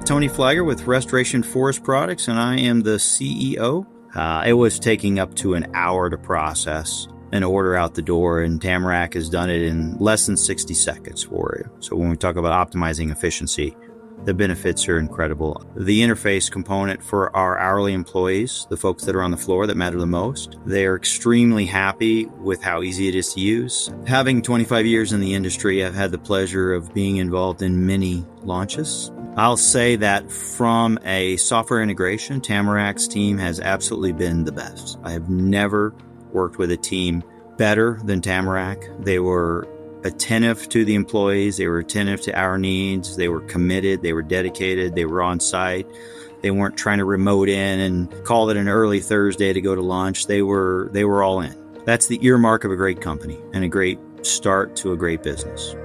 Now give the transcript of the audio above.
Tony Flagor with Restoration Forest Products, and I am the CEO. It was taking up to an hour to process an order out the door, and Tamarack has done it in less than 60 seconds for you. So when we talk about optimizing efficiency, the benefits are incredible. The interface component for our hourly employees, the folks that are on the floor that matter the most, they are extremely happy with how easy it is to use. Having 25 years in the industry, I've had the pleasure of being involved in many launches. I'll say that from a software integration, Tamarack's team has absolutely been the best. I have never worked with a team better than Tamarack. They were attentive to the employees. They were attentive to our needs. They were committed. They were dedicated. They were on site. They weren't trying to remote in and call it an early Thursday to go to lunch. They were all in. That's the earmark of a great company and a great start to a great business.